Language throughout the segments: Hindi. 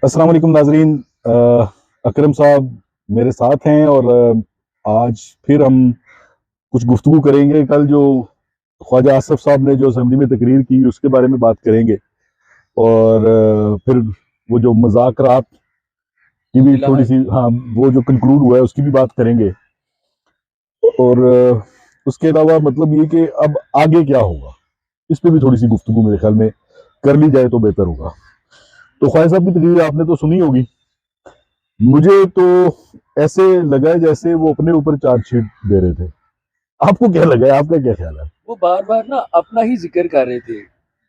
अस्सलाम वालेकुम नाजरीन। अकरम साहब मेरे साथ हैं और आज फिर हम कुछ गुफ्तगू करेंगे। कल जो ख्वाजा आसफ साहब ने जो असेंबली में तकरीर की उसके बारे में बात करेंगे और फिर वो जो मुज़ाकरात की भी थोड़ी सी, हाँ, वो जो कंक्लूड हुआ है उसकी भी बात करेंगे। और उसके अलावा मतलब ये कि अब आगे क्या होगा इस पे भी थोड़ी सी गुफ्तगू मेरे ख्याल में कर ली जाए तो बेहतर होगा। तो ख्वाजा साहब की तकरीर आपने तो सुनी होगी। मुझे तो ऐसे लगा है जैसे वो अपने ऊपर चार्जशीट दे रहे थे। आपको क्या लगा है, आपका क्या ख्याल है? वो बार बार ना अपना ही जिक्र कर रहे थे।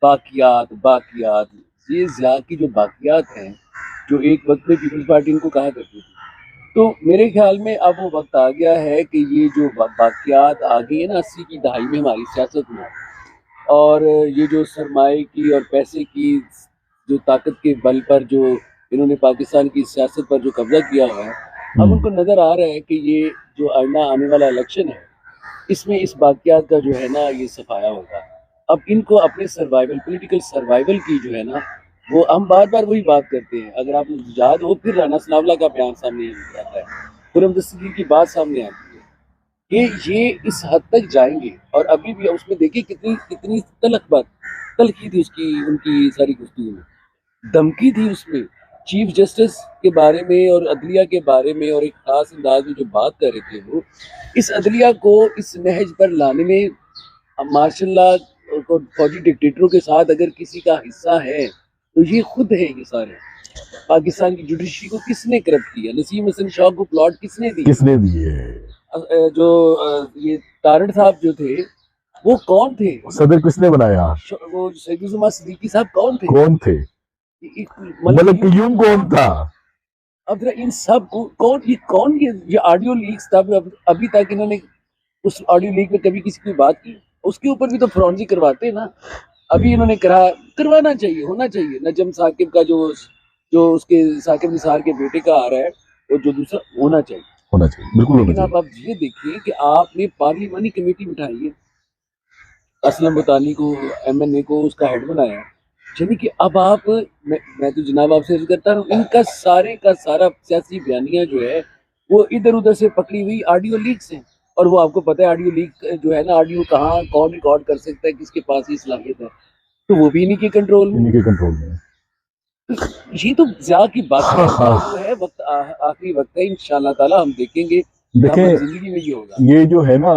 बाकियात बाकियात, ये जिया की जो बाकियात हैं, जो एक वक्त में पीपल्स पार्टी इनको कहा करती थी। तो मेरे ख्याल में अब वो वक्त आ गया है कि ये जो बाकियात आ गई है ना 80 की दहाई में हमारी सियासत में, और ये जो सरमाए की और पैसे की जो ताकत के बल पर जो इन्होंने पाकिस्तान की सियासत पर जो कब्जा किया हुआ है, अब उनको नज़र आ रहा है कि ये जो आने वाला इलेक्शन है, इसमें इस वाक़यात का जो है ना ये सफाया होगा। अब इनको अपने सर्वाइवल, पॉलिटिकल सर्वाइवल की जो है ना, वो हम बार-बार वही बात करते हैं। अगर आपको याद हो, फिर राना सनाउल्लाह का बयान सामने आता है, खुर्रम दस्तगीर की बात सामने आती है कि ये इस हद तक जाएँगे। और अभी भी उसमें देखिए कितनी कितनी तल्ख़ी थी उसकी, उनकी सारी गुफ्तगू में। धमकी थी उसमें, चीफ जस्टिस के बारे में और अदलिया के बारे में, और एक खास अंदाज में जो बात कर रहे थे वो, इस अदलिया को इस नहज पर लाने में मार्शल लॉ को फौजी डिक्टेटरों के साथ अगर किसी का हिस्सा है तो ये खुद है। ये सारे पाकिस्तान की जुडिशरी को किसने करप्ट किया? नसीम हसन शाह को प्लॉट किसने दिए? किसने दिए? जो ये तारड़ साहब जो थे, वो कौन थे? सदर किसने बनाया? वो सैयदुल सिद्दीकी साहब कौन थे? कौन थे? मतलब मतलब कयूम कौन था? अब जरा इन सब को कौन ये ऑडियो लीक्स तब अभी तक इन्होंने उस ऑडियो लीक में कभी किसी की बात की? उसके ऊपर भी तो फोरेंसिक करवाते हैं ना। अभी इन्होंने करवाना चाहिए, होना चाहिए। नजम साकिब का जो जो उसके साकिब निसार के बेटे का आ रहा है, वो जो दूसरा होना चाहिए। होना चाहिए, बिल्कुल होना लेकिन आप चाहिए। ये देखिए कि आपने पार्लिमानी कमेटी बिठाई है, असलम बुतानी को, एमएनए को उसका हेड बनाया। यानी कि अब आप, मैं तो जनाब आपसे अर्ज करता हूँ, इनका सारे का सारा सियासी बयानिया जो है वो इधर उधर से पकड़ी हुई ऑडियो लीक्स हैं। और वो आपको पता है ऑडियो लीक जो है ना, ऑडियो कहाँ कौन रिकॉर्ड कर सकता है, किसके पास ये सलाहियत है, तो वो भी इन्हीं के कंट्रोल में। इन्हीं के कंट्रोल में। ये तो ज्यादा की बात हाँ का हाँ, वो है। वक्त आखिरी वक्त है, इंशाल्लाह ताला हम देखेंगे देखें, जिंदगी में ये होगा। ये जो है ना,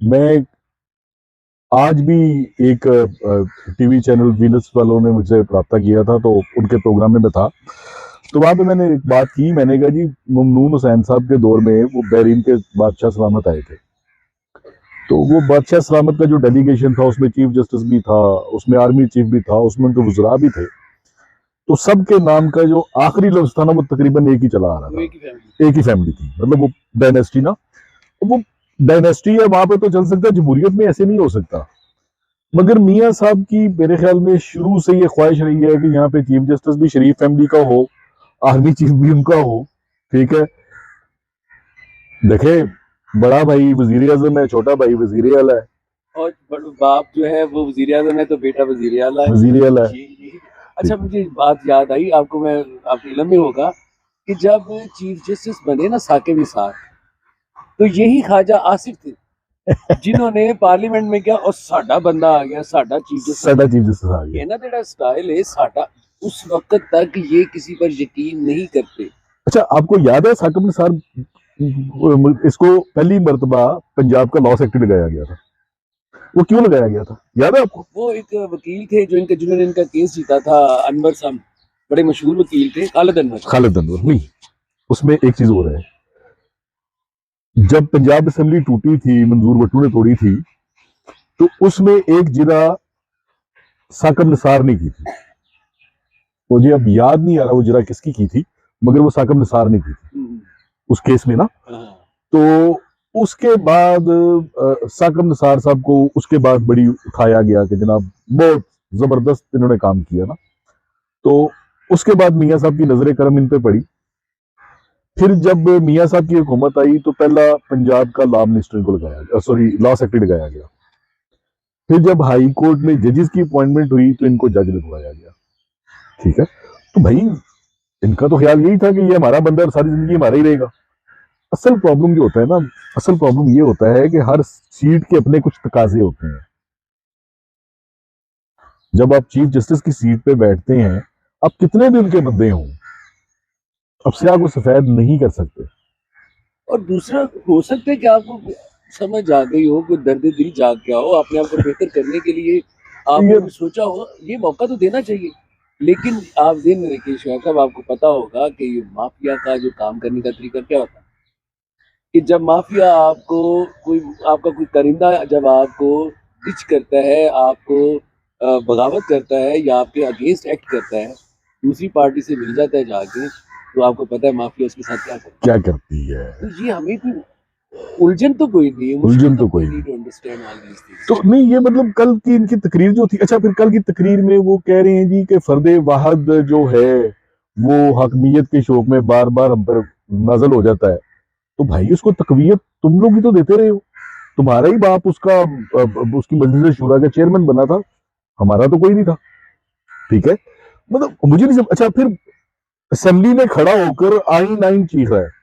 मैं आज भी एक टीवी चैनल वीनस वालों ने मुझसे रब्ता किया था, तो उनके प्रोग्राम में मैं था। तो वहां पे मैंने एक बात की, मैंने कहा जी ममनून हुसैन साहब के दौर में वो बहरीन के बादशाह सलामत आए थे, तो वो बादशाह सलामत का जो डेलीगेशन था उसमें चीफ जस्टिस भी था, उसमें आर्मी चीफ भी था, उसमें उनके वज़रा भी थे। तो सबके नाम का जो आखिरी लफ्ज था ना वो तकरीबन एक ही चला आ रहा था, एक ही फैमिली थी, मतलब वो डायनेस्टी ना, वो डायनेस्टी है, वहां पे तो चल सकता है, जमहूरियत में ऐसे नहीं हो सकता। मगर मियाँ साहब की मेरे ख्याल में शुरू से ये ख्वाहिश रही है कि यहाँ पे चीफ जस्टिस भी शरीफ फैमिली का हो, आर्मी चीफ भी उनका हो। ठीक है, देखे, बड़ा भाई वजीर आजम है, छोटा भाई वजीर आला है, और बाप जो है वो वजीर आजम है, तो बेटा वजीर आला है। वजीर आला है। अच्छा, मुझे बात याद आई, आपको मैं, आपके इल्म में होगा कि जब चीफ जस्टिस बने ना साकिब निसार, तो यही ख्वाजा आसिफ थे जिन्होंने पार्लियामेंट में क्या, और साडा बंदा आ गया, साडा चीफ जस्टिस, साडा चीफ जस्टिस आ गया। ये ना तेरा स्टाइल है साडा। उस वक्त तक ये किसी पर यकीन नहीं करते। अच्छा, आपको याद है साकिब निसार, इसको पहली मर्तबा पंजाब का लॉ सेक्रेटरी लगाया गया था, वो क्यों लगाया गया था, याद है आपको? वो एक वकील थे जो जिन्होंने इनका केस जीता था, अनवर साहब, बड़े मशहूर वकील थे, खालिद अनवर नहीं, उसमें एक चीज और है। जब पंजाब असेंबली टूटी थी, मंजूर भट्टू ने तोड़ी थी, तो उसमें एक जिरा साकिब निसार ने की थी। मुझे अब याद नहीं आ रहा वो जिरा किसकी की थी, मगर वो साकिब निसार ने की थी उस केस में ना। तो उसके बाद साकिब निसार साहब को उसके बाद बड़ी उठाया गया कि जनाब बहुत जबरदस्त इन्होंने काम किया ना। तो उसके बाद मियाँ साहब की नजर करम इन पे पड़ी। फिर जब मियाँ साहब की हुकूमत आई तो पहला पंजाब का लॉ मिनिस्टर को लगाया गया, सॉरी लॉ सेक्रेटरी लगाया गया। फिर जब हाई कोर्ट में जजेस की अपॉइंटमेंट हुई तो इनको जज लगवाया गया। ठीक है, तो भाई इनका तो ख्याल यही था कि ये हमारा बंदा और सारी जिंदगी हमारा ही रहेगा। असल प्रॉब्लम जो होता है ना, असल प्रॉब्लम ये होता है कि हर सीट के अपने कुछ तकाजे होते हैं। जब आप चीफ जस्टिस की सीट पे बैठते हैं, आप कितने भी उनके बंदे हों, अब स्याह को सफेद नहीं कर सकते। और दूसरा, हो सकता है कि आपको समझ आ गई हो, कोई दर्द दिल जाग गया हो, अपने आप को बेहतर करने के लिए आपने ये कुछ सोचा हो, ये मौका तो देना चाहिए। लेकिन आप दिन में देखिए शोएब साहब, आपको पता होगा कि ये माफिया का जो काम करने का तरीका क्या होता है, कि जब माफिया आपको कोई, आपका कोई करिंदा जब आपको डिच करता है, आपको बगावत करता है या आपके अगेंस्ट एक्ट करता है, दूसरी पार्टी से मिल जाता है जाके, तो आपको पता है माफिया उसके साथ क्या करता क्या करती है। है। तो ये हमें कोई उलझन तो कोई नहीं है, उलझन मुश्किल तो तो कोई कोई नहीं। नहीं to understand all these things. तो नहीं, ये मतलब कल की इनकी तकरीर जो थी, अच्छा फिर कल की तकरीर में वो कह रहे हैं जी कि फर्दे वाहद जो है वो हकमियत के शौक में बार बार हम पर नाजल हो जाता है। तो भाई उसको तकवीयत तुम लोग ही तो देते रहे हो। तुम्हारा ही बाप उसका उसकी मजलिस शूरा का चेयरमैन बना था, हमारा तो कोई नहीं था। ठीक है, मतलब मुझे नहीं अच्छा फिर असेंबली में खड़ा होकर आइन आइन चीख रहा है।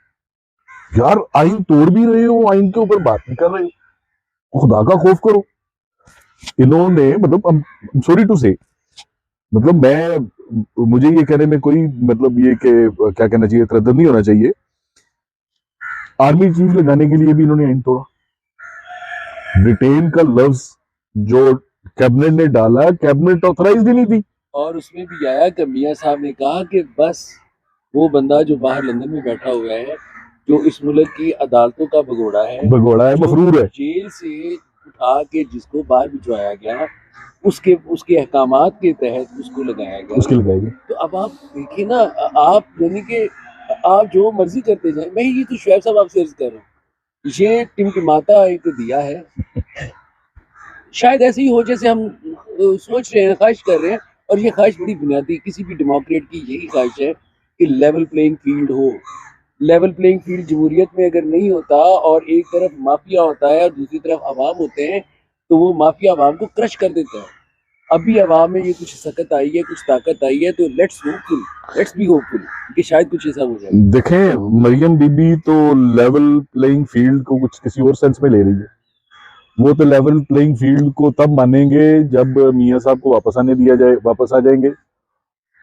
यार आइन तोड़ भी रहे हो, आइन के ऊपर बात नहीं कर रहे हो, खुदा का खौफ करो। इन्होंने मतलब सॉरी टू से, मतलब मैं, मुझे ये कहने में कोई मतलब ये कि क्या कहना चाहिए, तरद्दुद नहीं होना चाहिए। आर्मी चीफ लगाने के लिए भी इन्होंने आइन तोड़ा। ब्रिटेन का लफ्ज जो कैबिनेट ने डाला, कैबिनेट ऑथराइज ही नहीं थी। और उसमें भी आया कि मियाँ साहब ने कहा कि बस वो बंदा जो बाहर लंदन में बैठा हुआ है, जो इस मुल्क की अदालतों का भगोड़ा है, भगोड़ा है, जो मफरूर है, जेल से उठा के जिसको बाहर भिजवाया गया, उसके उसके अहकामात के तहत उसको लगाया गया। उसके लगाएगी। तो अब आप देखिए ना, आप यानी कि आप जो मर्जी करते जाए। मैं ये तो शोएब साहब आपसे अर्ज कर रहा हूँ, ये टिमटिमाता एक दिया है, शायद ऐसे ही हो जैसे हम सोच रहे हैं, ख्वाहिश कर रहे हैं। और ये ख्वाहिश बड़ी बुनियादी, किसी भी डेमोक्रेट की यही ख्वाहिश है कि लेवल प्लेइंग फील्ड हो। लेवल प्लेइंग फील्ड जमहूरियत में अगर नहीं होता और एक तरफ माफिया होता है और दूसरी तरफ अवाम होते हैं, तो वो माफिया अवाम को क्रश कर देता है। अभी अवाम में ये कुछ सकत आई है, कुछ ताकत आई है, तो लेट्स बी होपफुल कि शायद कुछ ऐसा हो जाए। देखें, मरियम बीबी तो लेवल प्लेइंग फील्ड को कुछ किसी और सेंस में ले रही है। वो तो लेवल प्लेइंग फील्ड को तब मानेंगे जब मियाँ साहब को वापस आने दिया जाए, वापस आ जाएंगे,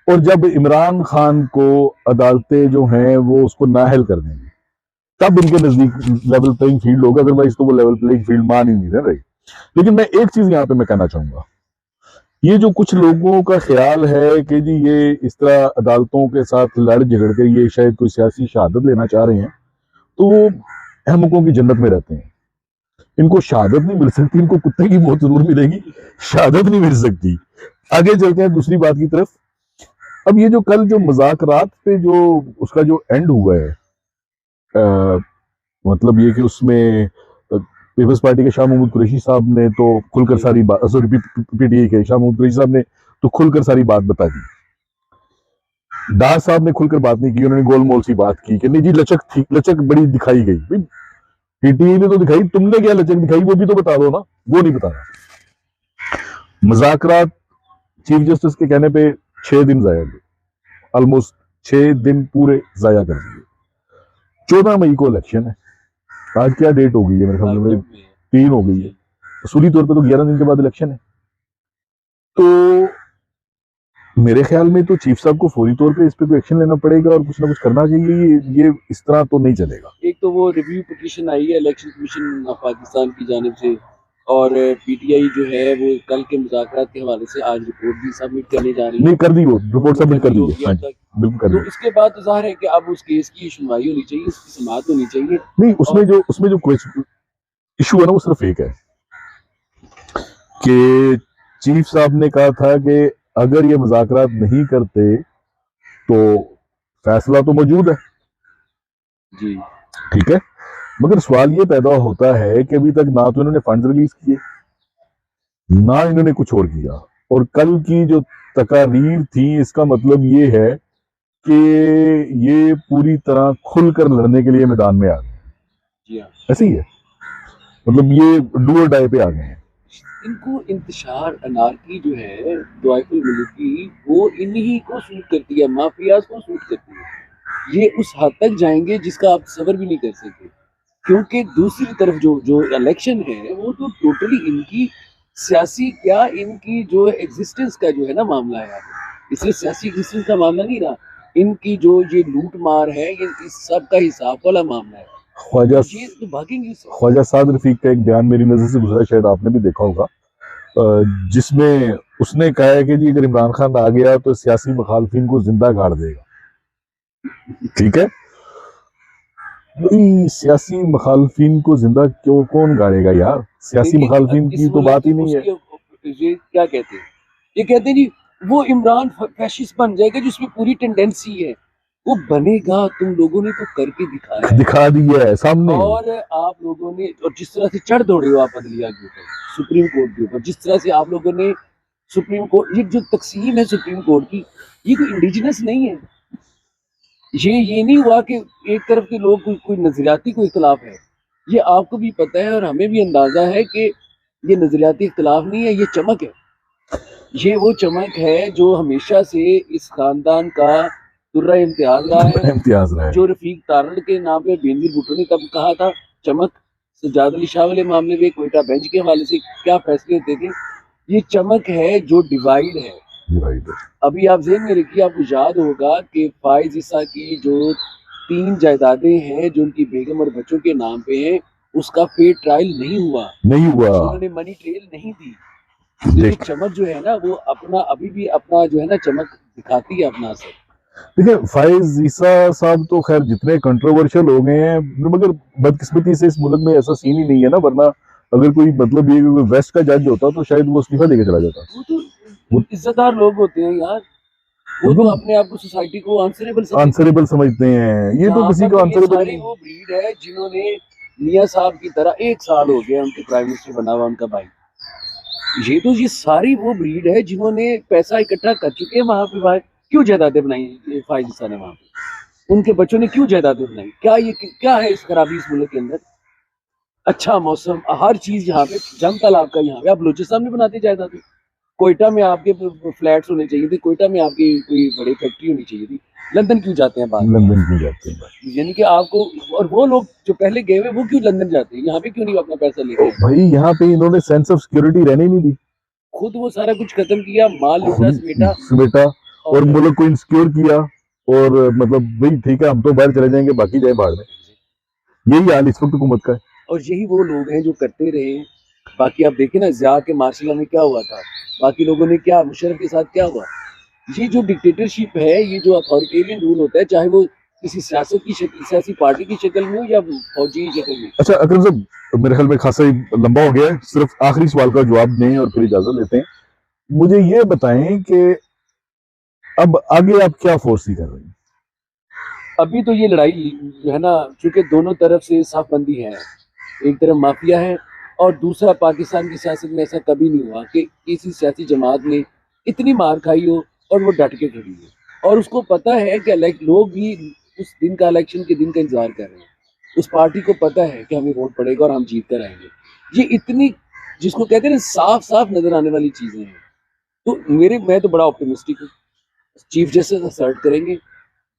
और जब इमरान खान को अदालतें जो हैं वो उसको नाअहल कर देंगी, तब इनके नजदीक लेवल प्लेइंग फील्ड होगा। अदरवाइज तो वो लेवल प्लेइंग फील्ड मान ही नहीं रहे। लेकिन मैं एक चीज यहाँ पे मैं कहना चाहूंगा, ये जो कुछ लोगों का ख्याल है कि जी ये इस तरह अदालतों के साथ लड़ झगड़ कर ये शायद कोई सियासी शहादत लेना चाह रहे हैं, तो वो अहमकों की जन्नत में रहते हैं। इनको शहादत नहीं मिल सकती, इनको कुत्ते की मौत जरूर मिलेगी, शहादत नहीं मिल सकती। आगे चलते हैं दूसरी बात की तरफ। अब ये जो कल जो मुज़ाकरात पे जो उसका जो एंड हुआ है, मतलब ये कि उसमें पीपल्स पार्टी के शाह महमूद कुरैशी साहब ने तो खुलकर सारी बात, सॉरी पीटीआई के शाह महमूद कुरैशी साहब ने तो खुलकर सारी बात बता दी। डार साहब ने खुलकर बात नहीं की, उन्होंने गोलमोल सी बात की कि नहीं जी लचक थी, लचक बड़ी दिखाई गई। पीटीआई ने तो दिखाई, तुमने क्या लचक दिखाई वो भी तो बता दो ना, वो नहीं बताया। मुज़ाकरात चीफ जस्टिस के कहने पे 6 दिन जाया गए, ऑलमोस्ट 6 दिन पूरे जाया कर दिए। 14 मई को इलेक्शन है, आज क्या डेट हो गई है, मेरे ख्याल में 3 हो गई है, सूरी तौर पे तो 11 दिन के बाद इलेक्शन है। तो मेरे ख्याल में तो चीफ साहब को फौरी तौर पे इस पे कोई एक्शन लेना पड़ेगा और कुछ ना कुछ करना चाहिए। ये इस तरह तो नहीं चलेगा। एक तो वो रिव्यू पिटीशन आई है इलेक्शन कमीशन ऑफ पाकिस्तान की जानिब से, और पीटीआई जो है वो कल के मुज़ाकरात के हवाले से आज रिपोर्ट भी सबमिट करने जा रही है। नहीं कर दी, वो रिपोर्ट सबमिट कर दी है, हाँ जी, बिल्कुल कर तो दी। इसके बाद तो जाहिर है कि अब उस केस की सुनवाई होनी चाहिए, उसकी समाअत होनी चाहिए। नहीं, उसमें जो इशू है ना वो सिर्फ एक है कि चीफ साहब ने कहा था कि अगर ये मुज़ाकरात नहीं करते तो फैसला तो मौजूद है, जी ठीक है, मगर सवाल ये पैदा होता है कि अभी तक ना तो इन्होंने फंड रिलीज किए, ना इन्होंने कुछ और किया। और कल की जो तकारीर थी इसका मतलब ये है कि ये पूरी तरह खुलकर लड़ने के लिए मैदान में आ गए। जी हाँ, ऐसे ही है, मतलब ये डू और डाई पे आ गए हैं। इनको इंतशार अनारकी जो है तवाइफुल मुल्क की, वो इन्हीं को सूट करती है, माफियाज को सूट करती है। ये उस हद तक जाएंगे जिसका आप तसव्वुर भी नहीं कर सकते, क्योंकि दूसरी तरफ जो जो इलेक्शन है वो तो टोटली इनकी सियासी क्या, इनकी जो एग्जिस्टेंस का जो है ना मामला है। इसलिए सियासी एग्जिस्टेंस का मामला नहीं रहा, इनकी जो ये लूट मार है, ये इस सब का हिसाब वाला मामला है। ख्वाजा तो ये तो भागेंगे इससे। ख्वाजा साद रफीक का एक बयान मेरी नजर से गुजरा, शायद आपने भी देखा होगा, जिसमें उसने कहा है कि जी अगर इमरान खान आ गया तो सियासी मुखालफिन को जिंदा गाड़ देगा। ठीक है, भाई सियासी मुखालफिन को जिंदा क्यों, कौन गाड़ेगा यार, सियासी देखिए, मुखालफिन इस की तो मुल्क बात ही नहीं है। ये क्या कहते हैं, ये कहते हैं जी वो इमरान फैशिस्ट बन जाएगा जिसमें पूरी टेंडेंसी है। वो बनेगा, तुम लोगों ने तो करके दिखाया है। दिखा दिया है सामने। और आप लोगों ने, और जिस तरह से चढ़ दौड़े हो आप अदलिया के ऊपर, सुप्रीम कोर्ट के ऊपर, जिस तरह से आप लोगों ने सुप्रीम कोर्ट, ये जो तकसीम है सुप्रीम कोर्ट की, ये कोई इंडिजिनस नहीं है। ये नहीं हुआ कि एक तरफ के लोग कोई नजरियाती कोई इख्तलाफ है। ये आपको भी पता है और हमें भी अंदाजा है कि ये नजरियाती इख्तलाफ नहीं है, ये चमक है। ये वो चमक है जो हमेशा से इस खानदान का दुर्रा इम्तियाज रहा है, इम्तियाज रहा है। जो रफीक तारड़ के नाम पे बेनजीर भुट्टो ने तब कहा था चमक, सज्जाद अली शाह वाले मामले में कोयटा बेंच के हवाले से क्या फैसले होते थे, ये चमक है जो डिवाइड है। अभी आप ज़हन में रखिए, आपको याद होगा कि फाइज ईसा की जो 3 जायदादें हैं जो उनकी बेगम और बच्चों के नाम पे हैं, उसका फेयर ट्रायल नहीं हुआ, उन्होंने मनी ट्रेल नहीं दी। ये चमक जो है ना वो अपना अभी भी अपना जो है ना चमक दिखाती है अपना असर। देखिए फाइज ईसा साहब तो खैर जितने कंट्रोवर्शियल हो गए हैं, मगर बदकिस्मती से इस मुल्क में ऐसा सीन ही नहीं है ना, वरना अगर कोई मतलब ये कोई वेस्ट का जज होता तो शायद वो इस्तीफा देके चला जाता। वो तो इज्जतदार लोग होते हैं यार, वो तो अपने आप को सोसाइटी को आंसरेबल समझते हैं। ये तो किसी को आंसरेबल नहीं। वो ब्रीड है जिन्होंने मियां साहब की तरह 1 साल हो गया उनके प्राइम मिनिस्टर बना हुआ उनका भाई, ये सारी वो ब्रीड है जिन्होंने पैसा इकट्ठा कर चुके हैं वहां पे। भाई क्यों जायदादें बनाई फाइज ईसा ने वहां पे, उनके बच्चों ने क्यों जायदादें बनाई, क्या है इस खराबी इस मुल्क के अंदर। अच्छा मौसम, हर चीज यहाँ पे, जम तालाब का यहाँ पे आप बलूचिस्तान में बनाते जायदादें, कोयटा में आपके फ्लैट्स होने चाहिए थे, कोयटा में आपकी कोई बड़ी फैक्ट्री होनी चाहिए थी, लंदन क्यों जाते हैं बाहर, लंदन क्यों जाते हैं, यानी कि आपको, और वो लोग जो पहले गए हुए वो क्यों लंदन जाते हैं, यहाँ पे क्यों नहीं अपना पैसा लेके आए? भाई यहाँ पे इन्होंने सेंस ऑफ सिक्योरिटी रहने नहीं दी, खुद वो सारा कुछ खत्म किया, माल लूटा समेटा और मुल्क को इनसिक्योर किया, और मतलब भाई ठीक है हम तो बाहर चले जाएंगे, बाकी जाए बाहर में। यही हाल इस वक्त हुकूमत का है। और यही वो लोग हैं जो करते रहे। बाकी आप देखें ना ज़िया के मार्शल में क्या हुआ था, बाकी लोगों ने क्या, मुशर्रफ के साथ क्या हुआ। ये जो डिक्टेटरशिप है, ये जो अथॉरिटेरियन रूल होता है, चाहे वो किसी सियासत की शक्ल, सियासी पार्टी की शक्ल में हो या फौजी की शक्ल में। अच्छा अकरम साहब, मेरे ख्याल में खासा ही लंबा हो गया है, सिर्फ आखिरी सवाल का जवाब दें और फिर इजाजत लेते हैं। मुझे ये बताएं कि अब आगे आप क्या फोर्सी कर रहे हैं? अभी तो ये लड़ाई जो है ना, चूंकि दोनों तरफ से साफबंदी है, एक तरफ माफिया है और दूसरा पाकिस्तान की सियासत में ऐसा कभी नहीं हुआ कि किसी सियासी जमात ने इतनी मार खाई हो और वो डट के खड़ी है, और उसको पता है कि लोग भी उस दिन का, इलेक्शन के दिन का इंतजार कर रहे हैं। उस पार्टी को पता है कि हमें वोट पड़ेगा और हम जीत कर आएंगे। ये इतनी, जिसको कहते हैं ना, साफ साफ नजर आने वाली चीजें हैं। तो मैं तो बड़ा ऑप्टिमिस्टिक हूँ, चीफ जस्टिस असर्ट करेंगे,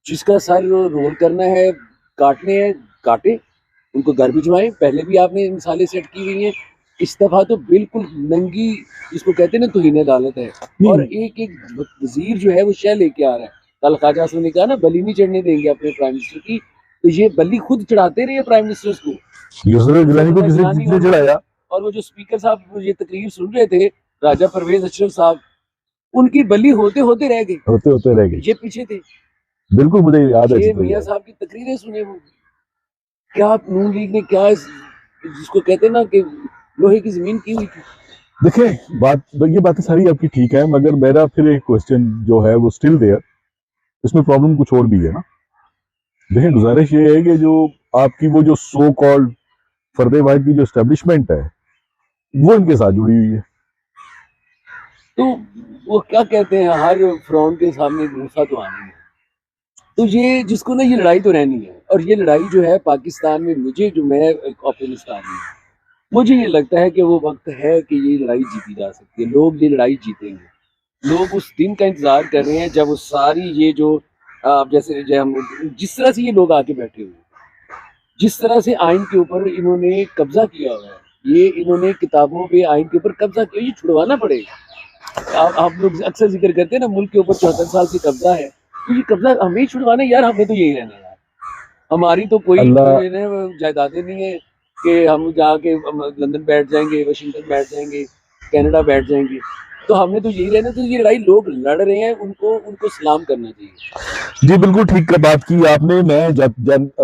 जिसका सर रोल करना है, काटने हैं काटे, उनको घर भिजवाएं। पहले भी आपने मिसालें सेट की हुई हैं, इस दफा तो बिल्कुल नंगी, जिसको कहते हैं ना, तुहीन अदालत है। और एक एक वजीर जो है वो शह लेके आ रहा है। कल ख्वाजा आजम ने कहा ना, बलि नहीं चढ़ने देंगे अपने प्राइम मिनिस्टर की, तो ये बलि खुद चढ़ाते रहे प्राइम मिनिस्टर्स को, किसने चढ़ाया। और वो जो स्पीकर साहब ये तकरीर सुन रहे थे, राजा परवेज अशरफ साहब, उनकी बलि होते होते रह गई, ये पीछे थे। बिल्कुल मुझे याद है, ये मियां साहब की तकरीरें सुने, वो क्या नून लीग ने क्या जिसको कहते हैं ना कि लोहे की जमीन की हुई थी। देखिए ये बातें सारी आपकी ठीक है, मगर मेरा फिर एक क्वेश्चन जो है वो स्टिल देयर, इसमें प्रॉब्लम कुछ और भी है ना। देखिए गुजारिश ये है कि जो आपकी वो जो सो कॉल्ड फर्दे वाहिद की जो एस्टेब्लिशमेंट है वो इनके साथ जुड़ी हुई है। तो वो क्या कहते हैं, हर फ्रॉन्ट के सामने मूसा तो आनी है। तो ये जिसको ना, ये लड़ाई तो रहनी है, और ये लड़ाई जो है पाकिस्तान में, मैं एक ऑप्टिमिस्ट आदमी हूँ, मुझे ये लगता है कि वो वक्त है कि ये लड़ाई जीती जा सकती है, लोग ये लड़ाई जीतेंगे। लोग उस दिन का इंतजार कर रहे हैं जब वो सारी ये जो जैसे जो हम जिस तरह से ये लोग आके बैठे हुए हैं, जिस तरह से आइन के ऊपर इन्होंने कब्जा किया हुआ है, ये इन्होंने किताबों पे आइन के ऊपर कब्जा किया, ये छुड़वाना पड़ेगा। आप लोग अक्सर जिक्र करते हैं ना, मुल्क के ऊपर 74 साल से कब्जा है, तो ये कब्जा हमें ही छुड़वाना है यार, हमें तो यही रहना है यार। हमारी तो कोई अल्लाह जायदादें नहीं है कि हम जाके लंदन बैठ जाएंगे, वाशिंगटन बैठ जाएंगे, कनाडा बैठ जाएंगे, तो हमने तो यही रहना। तो ये लड़ाई लोग लड़ रहे हैं, उनको उनको सलाम करना चाहिए। जी बिल्कुल ठीक बात की आपने। मैं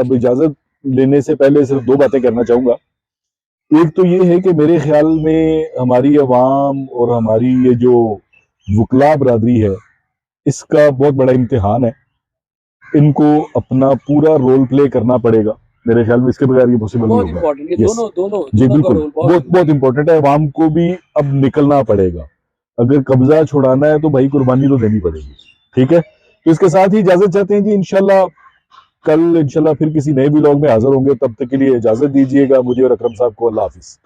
अब इजाजत लेने से पहले सिर्फ दो बातें करना चाहूंगा। एक तो ये है कि मेरे ख्याल में हमारी अवाम और हमारी ये जो वकला बरादरी है, इसका बहुत बड़ा इम्तिहान है। इनको अपना पूरा रोल प्ले करना पड़ेगा। मेरे ख्याल में इसके बगैर ये पॉसिबल नहीं बहुत होगा। इंपॉर्टेंट है, यस दोनों दोनों जी दोनों का बिल्कुल, रोल बहुत बहुत इंपॉर्टेंट है। अवाम को भी अब निकलना पड़ेगा। अगर कब्जा छुड़ाना है तो भाई कुर्बानी तो देनी पड़ेगी। ठीक है, तो इसके साथ ही इजाजत चाहते हैं जी। इंशाल्लाह कल इंशाल्लाह फिर किसी नए व्लॉग में हाजिर होंगे। तब तक के लिए इजाजत दीजिएगा मुझे और अकरम साहब को। अल्लाह हाफिज।